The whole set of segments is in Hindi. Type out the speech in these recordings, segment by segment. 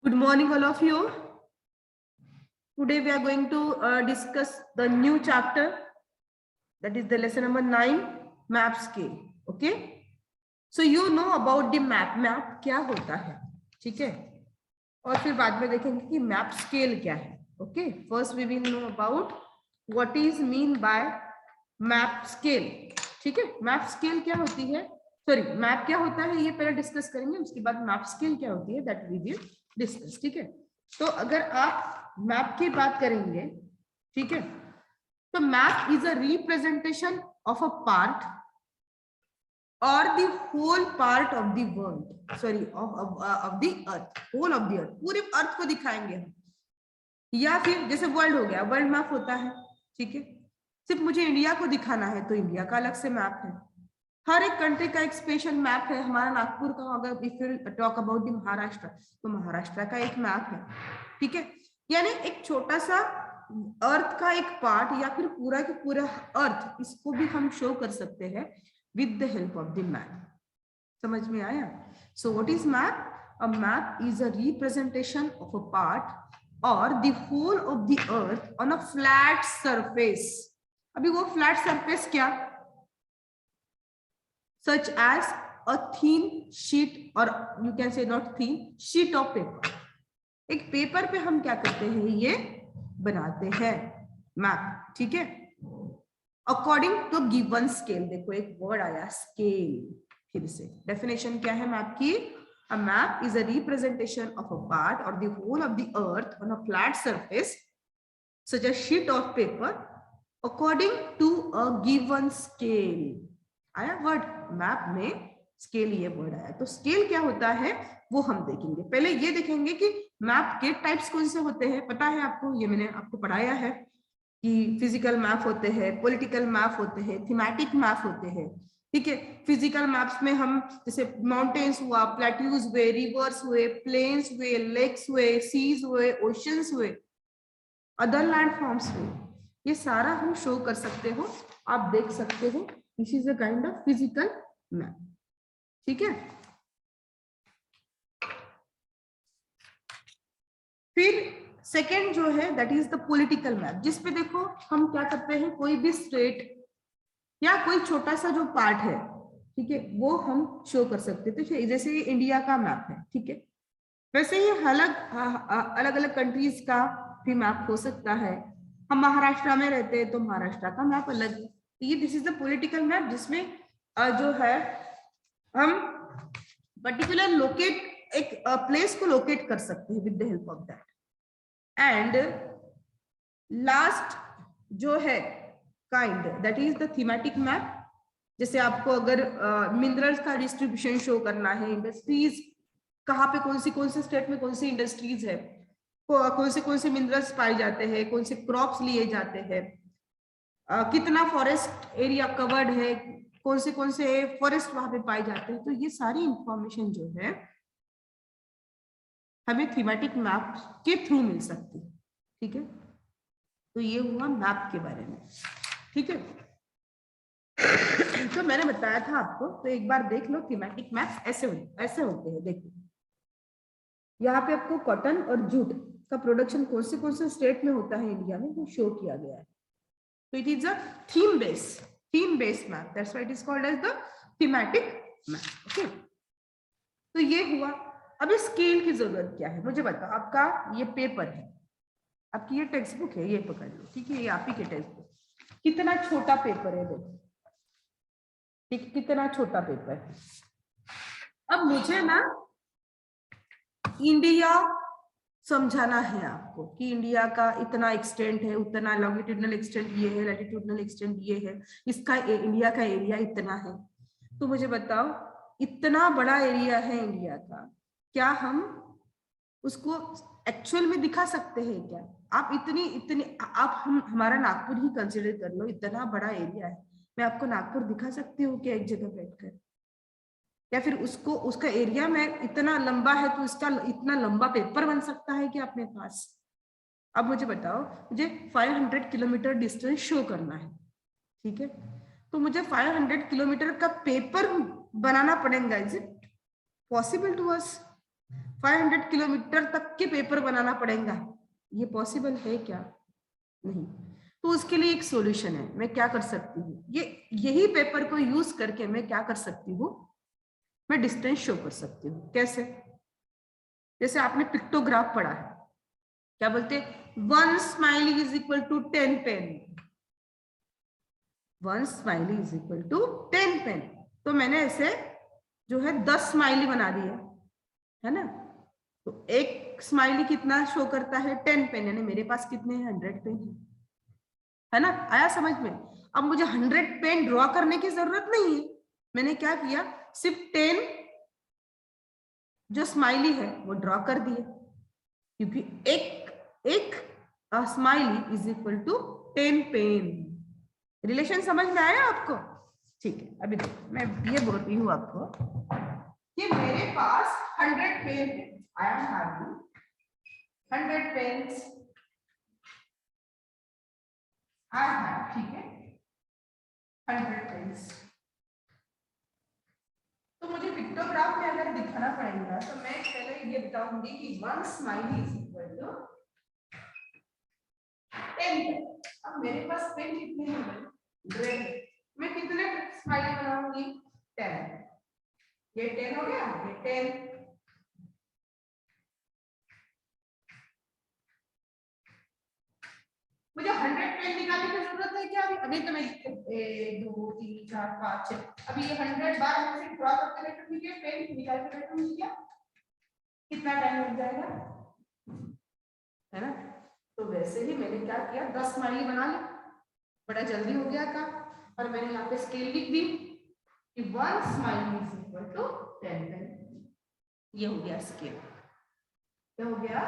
Good morning, all of you. Today we are going to discuss the new chapter, that is the lesson number 9, map scale. Okay, so you know about the map. Map क्या होता है, ठीक है, और फिर बाद में देखेंगे कि मैप स्केल क्या है. Okay, first we will know about what is mean by map scale. ठीक है, मैप स्केल क्या होती है, सॉरी मैप क्या होता है ये पहले डिस्कस करेंगे, उसके बाद मैप स्केल क्या होती है दैट वी विल डिस्कस. ठीक है, तो अगर आप मैप की बात करेंगे, ठीक है, तो map is a representation of a part or the whole part of the world, sorry of the earth, whole of the earth, पूरे अर्थ को दिखाएंगे हम. या फिर जैसे वर्ल्ड हो गया, वर्ल्ड मैप होता है, ठीक है, सिर्फ मुझे इंडिया को दिखाना है तो इंडिया का अलग से मैप है. हर एक कंट्री का एक स्पेशल मैप है. हमारा नागपुर का, अगर if you talk about the Maharashtra, तो महाराष्ट्र का एक मैप है. ठीक है, यानी एक छोटा सा अर्थ का एक पार्ट या फिर पूरा के पूरा अर्थ, इसको भी हम शो कर सकते हैं with the help of the map. समझ में आया? So what is map? A map is a representation of a part or the whole of the earth on a flat surface. अभी वो flat surface क्या? Such as a thin sheet, or you can say not thin, sheet of paper. एक पेपर पे हम क्या करते हैं, ये बनाते हैं मैप. ठीक है, अकॉर्डिंग टू गिवन स्केल. देखो एक वर्ड आया स्केल, फिर से डेफिनेशन क्या है मैप की? A map is a representation of a part or the whole of the earth on a flat surface such a sheet of paper according to a given scale. आया वर्ड मैप में, स्केल ये वर्ड आया. तो स्केल क्या होता है वो हम देखेंगे. पहले ये देखेंगे कि मैप के टाइप्स कौन से होते हैं. पता है आपको, ये मैंने आपको पढ़ाया है कि फिजिकल मैप होते हैं, पॉलिटिकल मैप होते हैं, थीमेटिक मैप होते हैं. ठीक है, फिजिकल मैप्स में हम जैसे माउंटेन्स हुआ, प्लेट्यूज हुए, रिवर्स हुए, प्लेन्स हुए, लेक्स हुए, सीज हुए, ओशंस हुए, अदर लैंड फॉर्म्स हुए, ये सारा हम शो कर सकते हो. आप देख सकते हो, this is a kind of physical map. ठीक है, फिर सेकेंड जो है that is the political map, जिसपे देखो हम क्या करते हैं, कोई भी स्टेट या कोई छोटा सा जो पार्ट है, ठीक है, वो हम शो कर सकते थे. तो जैसे ये इंडिया का मैप है, ठीक है, वैसे ही अलग अलग कंट्रीज का भी मैप हो सकता है. हम महाराष्ट्र में रहते हैं तो महाराष्ट्र का मैप अलग है. ये this is the political map, जिसमें जो है हम पर्टिकुलर लोकेट एक प्लेस को लोकेट कर सकते हैं with the help of that. And last जो है kind that is the thematic map. जैसे आपको अगर मिनरल्स का डिस्ट्रीब्यूशन शो करना है, इंडस्ट्रीज कहाँ पे कौन से स्टेट में कौन सी इंडस्ट्रीज है, कौन से मिनरल्स पाए जाते हैं, कौन से क्रॉप्स लिए जाते हैं, कितना फॉरेस्ट एरिया कवर्ड है, कौन से फॉरेस्ट वहां पे पाए जाते हैं, तो ये सारी इंफॉर्मेशन जो है हमें थीमेटिक मैप के थ्रू मिल सकती है. ठीक है, तो ये हुआ मैप के बारे में. ठीक है, तो मैंने बताया था आपको, तो एक बार देख लो. थीमेटिक मैप ऐसे होते हैं. देखो यहाँ पे आपको कॉटन और जूट का प्रोडक्शन कौन से स्टेट में होता है इंडिया में, वो शो किया गया है. तो it is a theme based map, that's why it is called as the thematic map. Okay, तो ये हुआ. अब स्केल की जरूरत क्या है मुझे बताओ. आपका ये पेपर है, आपकी ये टेक्स्ट बुक है, ये पकड़ लो. ठीक है, ये आप ही के टेक्स्ट बुक. कितना छोटा पेपर है देखो, ठीक, कितना छोटा पेपर है. अब मुझे ना इंडिया समझाना है आपको कि इंडिया का इतना एक्सटेंट है, उतना लॉन्गिट्यूडनल एक्सटेंट ये है, लैटिट्यूडनल एक्सटेंट ये है, इसका इंडिया का एरिया इतना है. तो मुझे बताओ, इतना बड़ा एरिया है इंडिया का, क्या हम उसको एक्चुअल में दिखा सकते हैं क्या? आप आप हमारा नागपुर ही कंसिडर कर लो, इतना बड़ा एरिया है. मैं आपको नागपुर दिखा सकती हूँ क्या एक जगह बैठकर? या फिर उसका एरिया में इतना लंबा है तो इसका इतना लंबा पेपर बन सकता है क्या अपने पास? अब मुझे बताओ, मुझे 500 किलोमीटर डिस्टेंस शो करना है. ठीक है, तो मुझे 500 किलोमीटर का पेपर बनाना पड़ेगा. Is it possible to us? 500 kilometre तक के पेपर बनाना पड़ेगा, ये पॉसिबल है क्या? नहीं। तो उसके लिए एक सॉल्यूशन है, मैं क्या कर सकती हूँ, यही पेपर को यूज करके मैं क्या कर सकती हूँ, मैं डिस्टेंस शो कर सकती हूँ। कैसे? जैसे आपने पिक्टोग्राफ पढ़ा है, क्या बोलते, 1 smiley is equal to 10 pen, 1 smiley is equal to 10 pen. तो मैंने ऐसे जो है 10 स्माइली बना दिया है ना, तो एक स्माइली कितना शो करता है, 10 पेन, यानी मेरे पास कितने हैं, 100 पेन है ना। आया समझ में? अब मुझे 100 पेन ड्रॉ करने की जरूरत नहीं है, मैंने क्या किया, सिर्फ 10 जो स्माइली है वो ड्रॉ कर दिए, क्योंकि एक smiley is equal to 10 pen. Relation समझ में आया आपको? ठीक है, अभी देखो मैं ये बोल रही हूँ आपको कि मेरे पास 100 पेन है, I am having 100 pens, I have, ठीक है, 100 पेन्स। तो मुझे पिक्टोग्राफ में अगर दिखाना पड़ेगा तो मैं पहले ये बताऊंगी कि 1 स्माइली इज इक्वल टू 10। अब मेरे पास पेन कितने हैं, 100, मैं कितने स्माइली बनाऊंगी, 10, ये 10 हो गया, ये 10, मुझे 100 पेन निकालने की जरूरत है क्या? अभी तो मैं 1 2 3 4 5 6, अभी ये 100 बार मैं से ड्रॉ करते बैठूंगी, क्या पेन निकाल के बैठूंगी क्या? कितना टाइम लग जाएगा, है ना। तो वैसे ही मैंने क्या किया, 10 स्माइली बना ली, बड़ा जल्दी हो गया काम, और मैंने यहाँ पे स्केल लिख दी कि 1 smiley is equal to 10 pen. ये हो गया स्केल, क्या हो गया,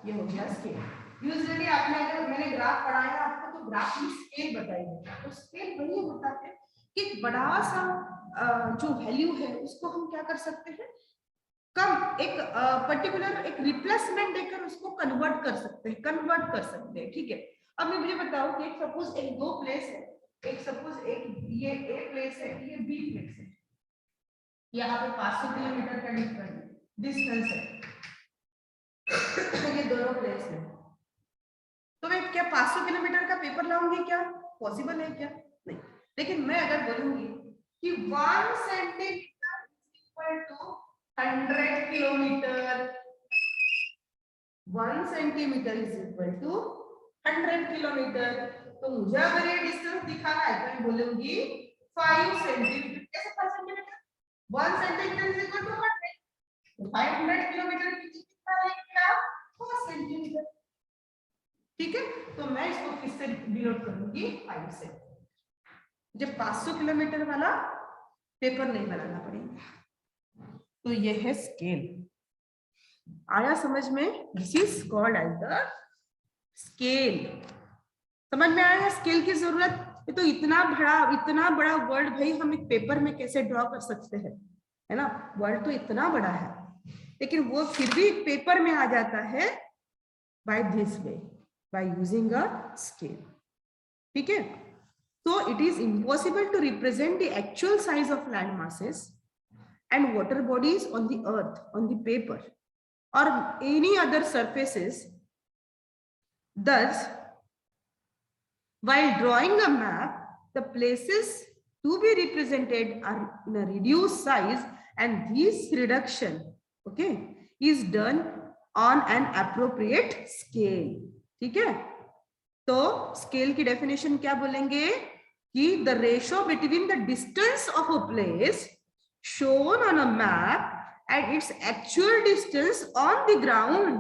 ये हो गया स्केल। यूजुअली आपने अगर मैंने ग्राफ पढ़ाया आपको तो ग्राफ में स्केल बताइए, तो स्केल वही होता है कि बड़ा सा जो वैल्यू है उसको हम क्या कर सकते हैं, कम एक पर्टिकुलर एक रिप्लेसमेंट देकर उसको कन्वर्ट कर सकते हैं, ठीक है। अब मैं मुझे बताओ कि सपोज एक दो प्लेस है, एक सपोज एक ये ए प्लेस है, ये बी प्लेस है, यहाँ पे 500 किलोमीटर का डिस्टेंस है, ये दोनों प्लेस है, तो मैं क्या 500 किलोमीटर का पेपर लाऊंगी क्या? पॉसिबल है क्या? नहीं। लेकिन मैं अगर बोलूंगी कि 1 centimetre equal to 100 kilometre, 1 centimetre is equal to 100 kilometre, तो मुझे अगर ये डिस्टेंस दिखाना है तो मैं बोलूंगी 5 सेंटीमीटर। कैसे 5 centimetre? 1 centimetre is equal to 100, तो 500 किलोमीटर कितना लगेगा, 5 सेंटीमीटर, ठीक है। तो मैं इसको किससे डिनोट करूंगी, 5 से। मुझे 500 किलोमीटर वाला पेपर नहीं बनाना पड़ेगा। तो ये है स्केल, आया समझ में? This is called as the scale. समझ में आया स्केल की जरूरत? ये तो इतना बड़ा वर्ड भाई हम एक पेपर में कैसे ड्रॉ कर सकते हैं, है ना। वर्ड तो इतना बड़ा है, लेकिन वो फिर भी पेपर में आ जाता है by this way, by using a scale, ठीक है। So it is impossible to represent the actual size of land masses and water bodies on the earth, on the paper or any other surfaces. Thus, while drawing a map, the places to be represented are in a reduced size, and this reduction, okay, is done on an appropriate scale, ठीक है। तो स्केल की डेफिनेशन क्या बोलेंगे कि the ratio between the distance of a place shown on a map and its actual distance on the ground.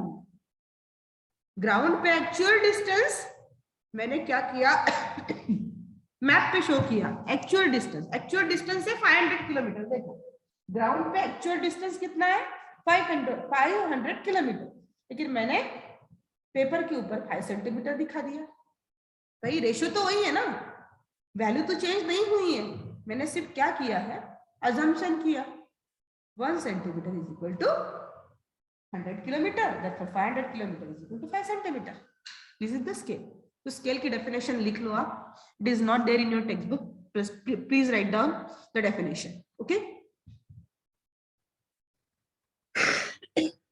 Ground पे एक्चुअल डिस्टेंस मैंने क्या किया मैप पे शो किया, एक्चुअल डिस्टेंस है 500 किलोमीटर। देखो ग्राउंड पे एक्चुअल डिस्टेंस कितना है, 500 किलोमीटर, लेकिन मैंने पेपर के ऊपर 5 सेंटीमीटर दिखा दिया। भाई रेशियो तो वही है ना, वैल्यू तो चेंज नहीं हुई है, मैंने सिर्फ क्या किया है, अजम्पशन किया 1 centimetre is equal to 100 kilometre, therefore 500 kilometre is equal to 5 centimetre. This is the scale. तो स्केल की डेफिनेशन लिख लो आप, it is not there in your textbook, please write down the definition, okay.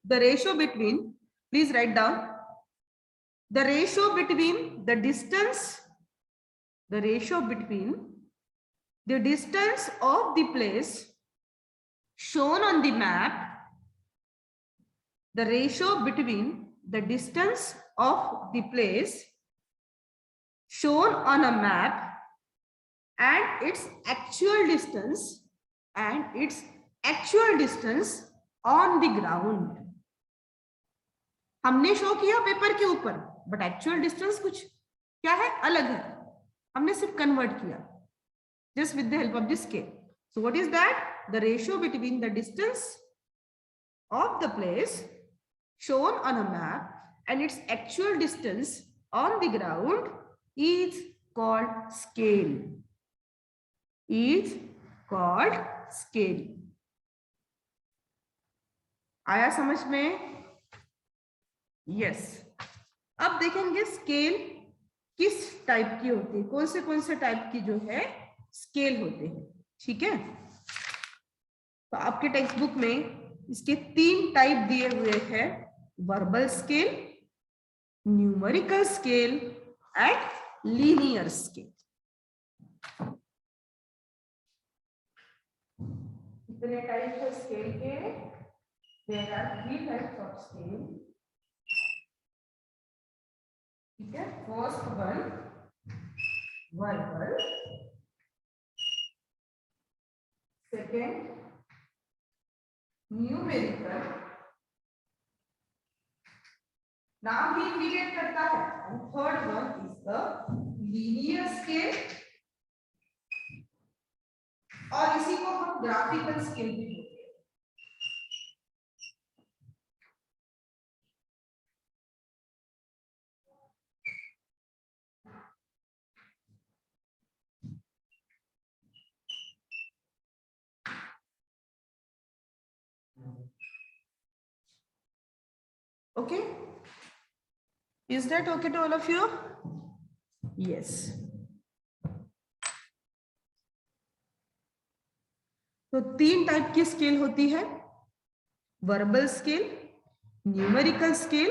the ratio between, please write down, the ratio between the distance of the place shown on the map, the ratio between the distance of the place shown on a map and its actual distance on the ground. हमने शो किया पेपर के ऊपर, बट एक्चुअल डिस्टेंस कुछ क्या है, अलग है. हमने सिर्फ कन्वर्ट किया just with the help of this scale. So what is that? The ratio between the distance of the place shown on a map and its actual distance on the ground is called scale. आया समझ में? यस. अब देखेंगे स्केल किस टाइप की होती है, कौन से टाइप की जो है स्केल होते हैं. ठीक है, तो आपके टेक्स्ट बुक में इसके 3 टाइप दिए हुए हैं, verbal scale, numerical scale and linear scale. कितने टाइप है स्केल के? There are 3 types of scale. ठीक है, first one verbal, second numerical, नाम ही इंडिकेट करता है, and third one is the linear scale, और इसी को हम ग्राफिकल स्केल भी बोलते हैं. Okay, is that okay to all of you? Yes. तो 3 टाइप की स्केल होती है, verbal scale, numerical scale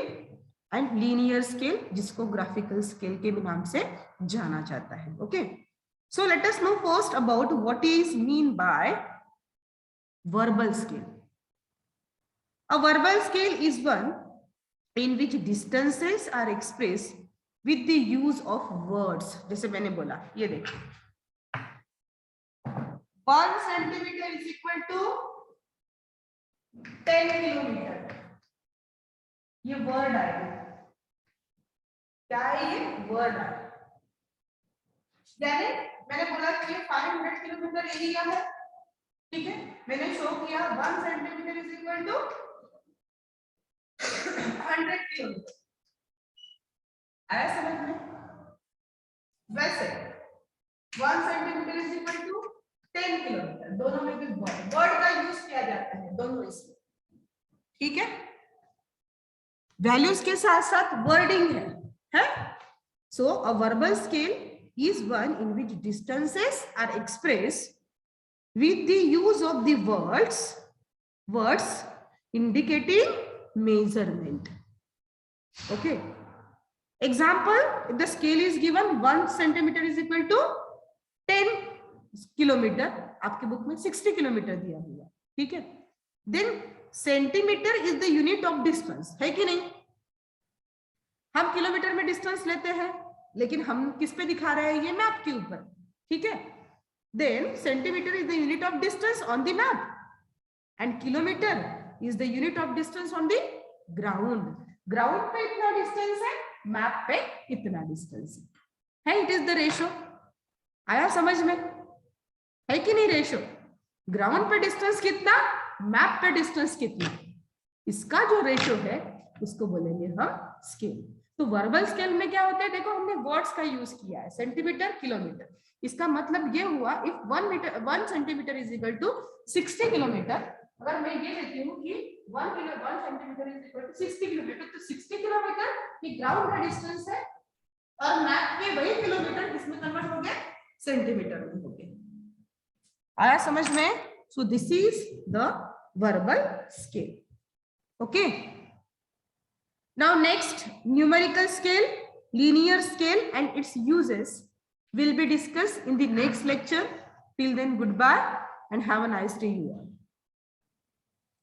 and linear scale, जिसको ग्राफिकल स्केल के नाम से जाना जाता है. Okay, so let us know first about what is mean bye verbal scale. A verbal scale is one in which distances are expressed with the use of words. जैसे मैंने बोला, ये देखो, 1 centimetre is equal to 10 kilometre. ये वर्ड आएगा, क्या है ये? वर्ड आएगा. यानी मैंने बोला कि ये 500 किलोमीटर एरिया है. ठीक है, मैंने शो किया 1 centimetre is equal to 100 kilometre. आया समझ में? वैसे 1 centimetre is equal to 10 kilometre, दोनों में भी वर्ड का यूज किया जाता है, दोनों इसमें. ठीक है, वैल्यूज के साथ साथ वर्डिंग है? So a verbal scale is one in which distances are expressed with the use of the words indicating measurement. Okay, example, if the scale is given 1 centimeter is equal to 10 kilometer, आपके बुक में 60 किलोमीटर दिया हुआ. ठीक है, then centimeter is the unit of distance, है कि नहीं? हम किलोमीटर में डिस्टेंस लेते हैं, लेकिन हम किस पे दिखा रहे हैं? ये मैप के ऊपर. ठीक है, then centimeter is the unit of distance on the map and kilometer is the unit of distance on the ground. Ground पे इतना distance है, map पे इतना distance है. It is the ratio. आया समझ में? है कि नहीं रेशियो? ग्राउंड पे डिस्टेंस कितना, मैप पे डिस्टेंस कितना, इसका जो रेशियो है उसको बोलेंगे हम स्केल. तो वर्बल स्केल में क्या होता है? देखो, हमने वर्ड्स का यूज किया है, सेंटीमीटर, किलोमीटर. इसका मतलब ये हुआ, if 1 centimetre is equal to 60 kilometre, अगर मैं ये लेती हूँ कि 1 centimetre is equal to 60 kilometre, तो 60 किलोमीटर ये ग्राउंड का डिस्टेंस है, और मैप पे वही किलोमीटर इसमें कन्वर्ट हो गया सेंटीमीटर में हो गया. आया समझ में? So this is the verbal scale. Okay. Now next, numerical scale, linear scale and its uses will be discussed in the next lecture. Till then, goodbye and have a nice day you all.